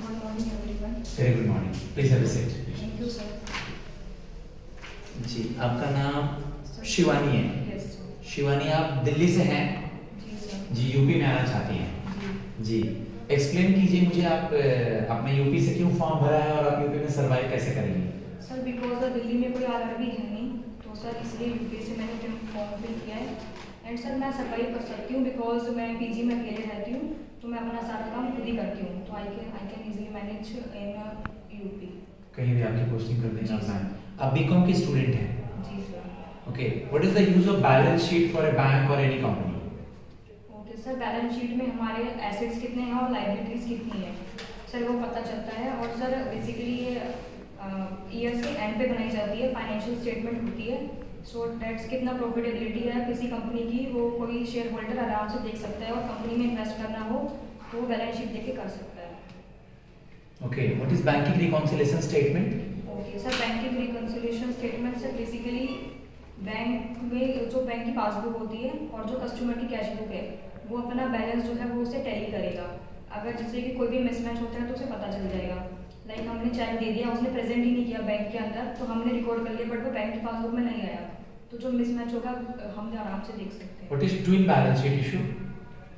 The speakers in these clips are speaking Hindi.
Good morning, everyone. Very good morning, please have a seat. Thank you, sir. जी, आपका नाम शिवानी है। Yes, sir. शिवानी, आप दिल्ली से हैं? जी, sir. जी, यूपी में आना चाहती हैं? जी, एक्सप्लेन कीजिए मुझे, आप आपने यूपी से क्यों फॉर्म भरा है और आप यूपी में सर्वाइव कैसे करेंगी? सर बिकॉज दिल्ली में कोई आरआरबी है नहीं, तो सर इसलिए यूपी से मैंने फॉर्म फिल किया है। एंड सर मैं सर्वाइव कर सकती हूँ बिकॉज मैं पीजी में अकेले रहती हूँ, तो मैं अपना सारा काम खुद ही करती हूँ, तो I can easily manage in UP. कहीं भी आपकी पोस्टिंग कर देंगे जी, आप सर। मैम। आप बीकॉम की स्टूडेंट हैं? जी sir. Okay, what is the use of balance sheet for a bank और any company? Okay sir, balance sheet में हमारे एसेट्स कितने हैं और लाइबिलिटीज कितनी है, सर वो पता चलता है। और सर बेसिकली ये ईयर्स के एंड पे बनाई जाती है, फाइनेंशियल स्टेटमेंट होती है। सो दैट्स कितना प्रॉफिटेबिलिटी है किसी कंपनी की, वो कोई शेयर होल्डर आराम से देख सकता है, और कंपनी में इन्वेस्ट करना हो तो वो बैलेंस शीट देख के कर सकता है। Okay, what is banking reconciliation statement? Okay sir, banking reconciliation statement sir basically bank में जो बैंक की पासबुक होती है और जो कस्टमर की कैश बुक है, वो अपना बैलेंस जो है वो उसे टैली करेगा। अगर जैसे कि कोई भी मिसमैच होता है तो उसे पता चल जाएगा। लाइक हमने चेक दे दिया, उसने प्रेजेंट ही नहीं किया बैंक के अंदर, तो हमने रिकॉर्ड कर लिया बट वो बैंक की पासबुक में नहीं आया, तो जो मिसमैच होगा हम आराम से देख सकते हैं। What is twin balance sheet issue?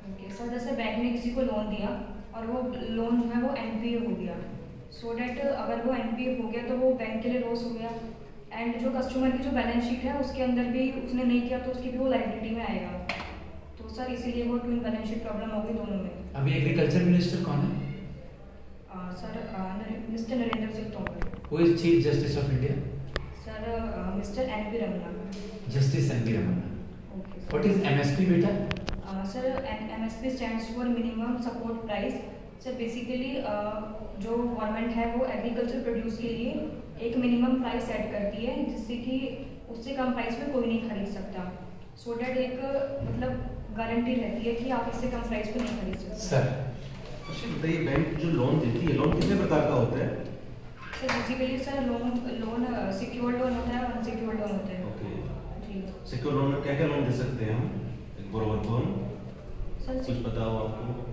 Okay sir, जैसे बैंक ने किसी को लोन दिया और वो लोन जो है वो एनपीए हो गया, सो डैट अगर वो एनपीए हो गया तो वो बैंक के लिए लॉस हो गया। एंड जो कस्टमर की जो बैलेंस शीट है उसके अंदर भी उसने नहीं किया तो उसकी भी वो लाइबिलिटी में आएगा, तो सर इसीलिए वो ट्विन बैलेंस शीट प्रॉब्लम होगी दोनों में। अभी एग्रीकल्चर मिनिस्टर कौन है? Sir mister Narendra Singh Tomar. Who is chief justice of India? Sir mister N P Ramana. Justice N V Ramanna. Okay what is MSP बेटा? Sir MSP stands for minimum support price. Sir basically जो गवर्नमेंट है वो एग्रीकल्चर प्रोड्यूस के लिए एक मिनिमम प्राइस सेट करती है, जिससे कि उससे कम प्राइस में कोई नहीं खरीद सकता। सो डैट एक मतलब गारंटी रहती है कि आप इससे कम प्राइस पे नहीं खरीद सकते। सर, अच्छा बताइए, बैंक जो लोन देती है, लोन कितने प्रकार का होता है? Sir basically sir loan secured loan होता है और अनसिक्योर्ड लोन होता है। ओके, जी सिक्योर लोन में क्या क्या लोन दे सकते हैं हम एक बोरोवर को? हम सर कुछ पता हो आपको?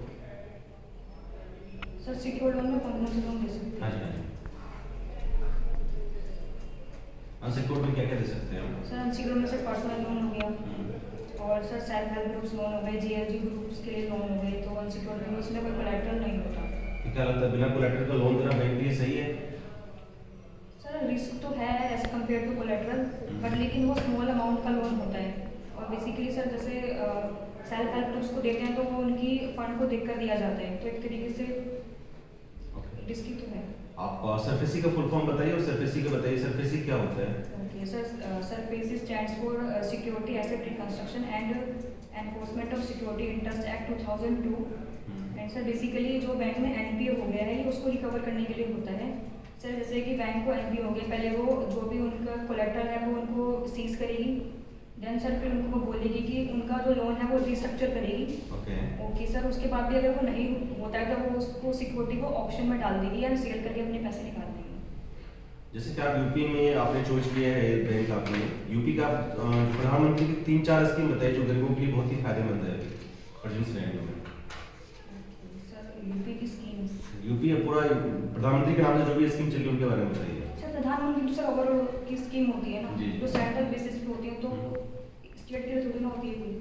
सर सिक्योर्ड लोन में कौन से लोन दे सकते हाँ हैं? जी, हाँ जी। अनसिक्योर्ड में क्या क्या दे सकते हैं हम? सर अनसिक्योर्ड में सर पर्सनल लोन हो गया, हम्म, और sir self help groups loan हो गए, जीएलजी ग्रुप्स के लिए लोन हो गए, तो अनसिक्योर्ड में उसमें कोई कोलैटरल नहीं होता। तो क्या लगता है बिना कोलैटरल का लोन देना बैंक के लिए सही है? सर रिस्क तो है as compare to collateral, but लेकिन वो स्मॉल अमाउंट का लोन होता है। और बेसिकली सर जैसे सेल्फ हेल्प ग्रुप्स को देते हैं तो वो उनकी फंड को देख कर दिया जाता है, तो एक तरीके से ओके, रिस्की तो है। आप सरफेसी का फुल फॉर्म बताइए और सरफेसी का बताइए, सरफेसी क्या होता है? Okay sir, SARFAESI stands for security asset reconstruction and enforcement of security interest act 2002। And sir basically जो बैंक में एनपीए हो गया है ये उसको रिकवर करने के लिए होता है। सर जैसे कि बैंक को एनपीए हो गया, पहले वो जो भी उनका कोलेट्रल है वो उनको सीज करेगी, देन सर फिर उनको बोलेगी कि उनका जो लोन है वो रिस्ट्रक्चर करेगी। ओके, ओके सर, उसके बाद भी अगर वो नहीं होता है तो वो उसको सिक्योरिटी को ऑप्शन में डाल देगी या सेल करके अपने पैसे निकाल देगी। जैसे कि आप यूपी में आपने चॉइस किया है बैंक आपने, यूपी का प्रधानमंत्री की 3-4 स्कीम बताइए जो गरीबों के लिए बहुत ही फायदेमंद है प्रेजेंट सिनेरियो में। सर यूपी की स्कीम, यूपी है पूरा, प्रधानमंत्री के नाम से जो भी स्कीम चल रही है उनके बारे में बताइए। सर प्रधानमंत्री तो सर ओवरऑल की स्कीम होती है ना, जी। जो सेंट्रल बेसिस पे होती है, तो स्टेट के लिए थोड़ी ना होती है कोई।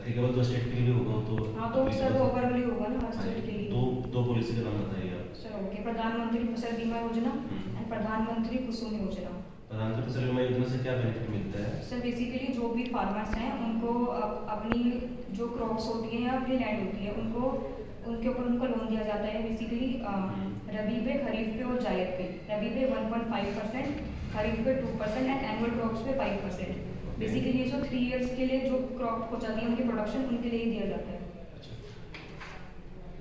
ठीक है, तो स्टेट के लिए भी होगा तो हाँ तो सर वो ओवरऑल ही होगा ना हर हाँ स्टेट जी, के लिए। दो पॉलिसी का नाम बताइए आप। सर ओके, प्रधानमंत्री फसल बीमा योजना एंड प्रधानमंत्री कुसुम योजना। प्रधानमंत्री फसल बीमा योजना से क्या बेनिफिट मिलता है? सर बेसिकली जो भी फार्मर्स हैं उनको अपनी जो क्रॉप्स होती हैं या अपनी लैंड होती है उनको उनके ऊपर उनको लोन दिया जाता है। बेसिकली रबी पे, खरीफ पे और जायद पे। रबी पे 1.5%, खरीफ पे 2% एंड एनुअल क्रॉप्स पे 5%। बेसिकली ये जो 3 इयर्स के लिए जो क्रॉप हो जाती है उनकी प्रोडक्शन उनके लिए ही दिया जाता है। अच्छा,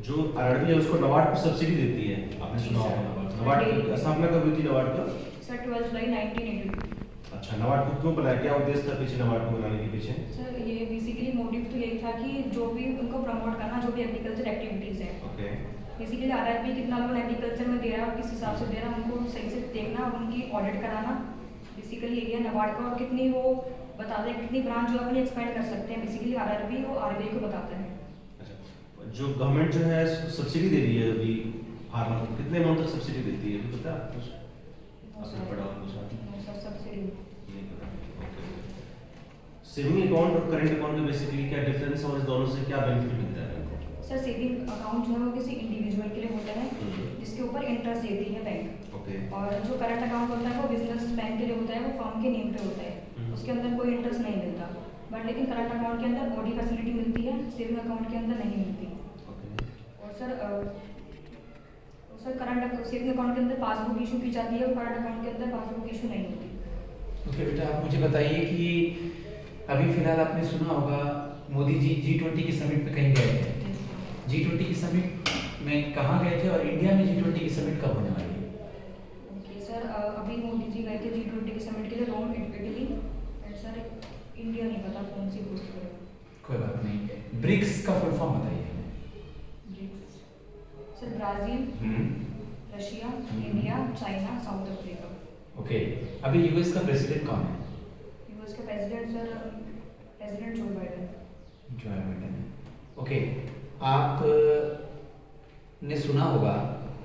जो आरआरबी है उसको नबार्ड को सब्सिडी देती है, आपने सुना होगा नबार्ड की स्थापना कब हुई थी नबार्ड का? सर 12 जुलाई 1982। अच्छा, नबार्ड को क्यों बनाया, क्या उद्देश्य था पीछे नबार्ड को बनाने के पीछे? सर ये बेसिकली मोटिव तो यही था कि जो भी उनको प्रमोट करना, जो भी एग्रीकल्चर एक्टिविटीज़ हैं, ओके, बेसिकली आरआरबी कितना लोन एग्रीकल्चर में दे रहा है और किस हिसाब से दे रहा है उनको सही से देखना और उनकी ऑडिट कराना। बेसिकली यही है नबार्ड का, और कितनी वो बताते हैं कितनी ब्रांच जो अपनी एक्सपेंड कर सकते हैं, बेसिकली आरआरबी वो आरबीआई को बताता है। अच्छा, जो गवर्नमेंट जो है सब्सिडी दे रही है अभी फार्मर को कितने अमाउंट तक सब्सिडी देती है, पता है कुछ? आपने पढ़ा हो कुछ? सर सब्सिडी नहीं पता। ओके। सेविंग अकाउंट और करंट अकाउंट में बेसिकली क्या डिफरेंस है और इस दोनों से क्या बेनिफिट मिलता है आपको? सर सेविंग अकाउंट जो है वो किसी इंडिविजुअल के लिए होता है जिसके ऊपर इंटरेस्ट देती है बैंक। ओके। और जो करंट अकाउंट होता है वो बिजनेस बैंक के लिए होता है, वो फर्म के नेम पे होता है, उसके अंदर कोई इंटरेस्ट नहीं मिलता। बट लेकिन करंट अकाउंट के अंदर ओडी फैसिलिटी मिलती है, सेविंग अकाउंट के अंदर नहीं मिलती। और सर करंट सेविंग अकाउंट के अंदर पासबुक इशू की जाती है और करंट अकाउंट के अंदर पासबुक इशू नहीं होती। ओके बेटा, आप मुझे बताइए कि अभी फिलहाल आपने सुना होगा मोदी जी G20 की समिट पे कहीं गए थे। G20 की समिट में कहाँ गए थे और इंडिया में G20 की समिट कब होने वाली है? ओके सर, अभी मोदी जी गए थे G20 की समिट के लिए रोम, इटली। एंड सर इंडिया नहीं पता कौन सी पोस्ट पर। कोई बात नहीं। ब्रिक्स का फुल फॉर्म बताइए। Sir Brazil, Russia, India, China, south Africa. Okay, अभी यूएस का प्रेसिडेंट कौन है? यूएस का president sir president Joe Biden. Joe Biden है। ओके, आप ने सुना होगा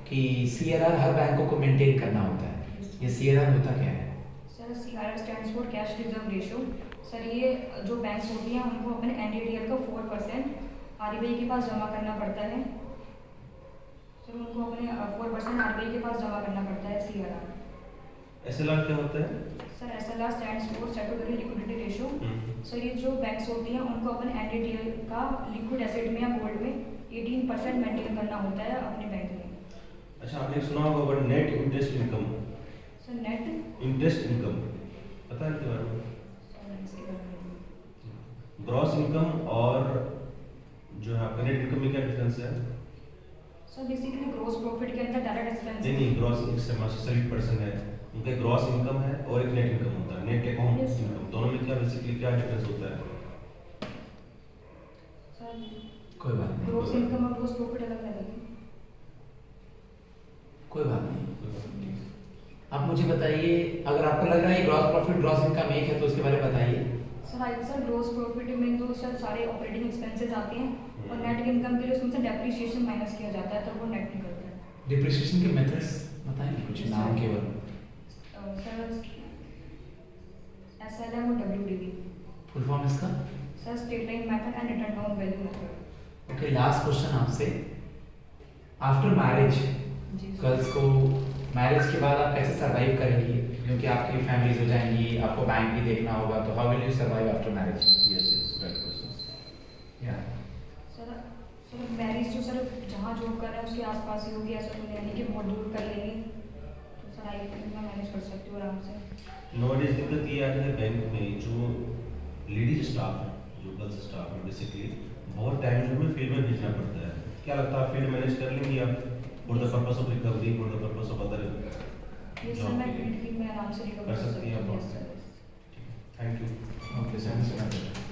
कि सीआरआर हर बैंकों को मेंटेन करना होता है। ये सीआरआर होता क्या है? Sir CRR stands for cash reserve ratio. Sir ये जो बैंक्स होती हैं उनको अपने एनडीटीएल का 4% आरबीआई के पास जमा करना पड़ता है। सर उनको अपने 4% आरबीआई के पास जमा करना पड़ता है सीआरआर। एसएलआर क्या होता है? Sir SLR stands for statutory liquidity ratio. Sir ये जो बैंक्स होती हैं उनको अपन एनडीटीएल का लिक्विड एसेट में या गोल्ड में 18% मेंटेन करना होता है अपने बैंक में। अच्छा, आपने सुना होगा net interest income. Sir net interest income पता है इसके बारे में? ग्रॉस इनकम और जो है आपका नेट इनकम में क्या डिफरेंस है? सर बेसिकली ग्रॉस प्रॉफिट के अंदर डायरेक्ट एक्सपेंस नहीं, ग्रॉस सैलरी पर्सन है, उनका ग्रॉस इनकम है और एक नेट इनकम होता है, नेट अकाउंट इनकम। दोनों में क्या बेसिकली क्या डिफरेंस होता है? सर कोई बात नहीं, ग्रॉस इनकम और ग्रॉस प्रॉफिट अलग अलग है। कोई बात नहीं। आप मुझे बताइए, अगर आपको लग रहा है ग्रॉस प्रॉफिट ग्रॉस इनकम एक है तो उसके बारे में बताइए। सर ग्रॉस प्रॉफिट में तो सर सारे ऑपरेटिंग एक्सपेंसेस आते हैं और नेट इनकम के लिए उसमें से डेप्रिसिएशन माइनस किया जाता है तो वो नेट निकलता है। डिप्रिसिएशन के मेथड्स बताएंगे कुछ नाम केवल? सर एसएलएम और डब्ल्यूडीवी। फुल फॉर्म इसका? Sir straight line method and return down value method. Okay, last question आपसे। आफ्टर मैरिज, गर्ल्स को मैरिज के बाद आप कैसे सरवाइव करेंगी? क्योंकि आपकी फैमिलीज हो जाएंगी, आपको बैंक भी देखना होगा, तो how will you survive after marriage? Yes right question. या सर मैरिज जो सर जहाँ जॉब कर रहे हैं उसके आसपास ही होगी, ऐसा तो नहीं है कि बहुत दूर कर लेंगे, तो सर आई थिंक मैं मैनेज कर सकती हूँ आराम से। नॉलेज दिक्कत ये आती है बैंक में जो लेडीज स्टाफ है, जो गर्ल्स स्टाफ है, बेसिकली बहुत टाइम जो हमें फील्ड में भेजना पड़ता है। क्या लगता है आप फील्ड मैनेज कर लेंगी आप? For the purpose of recovery, for the purpose of other sir मैं फील्ड में आराम से रिकवर कर सकती हैं आप? Yes sir. Thank you. Okay sir.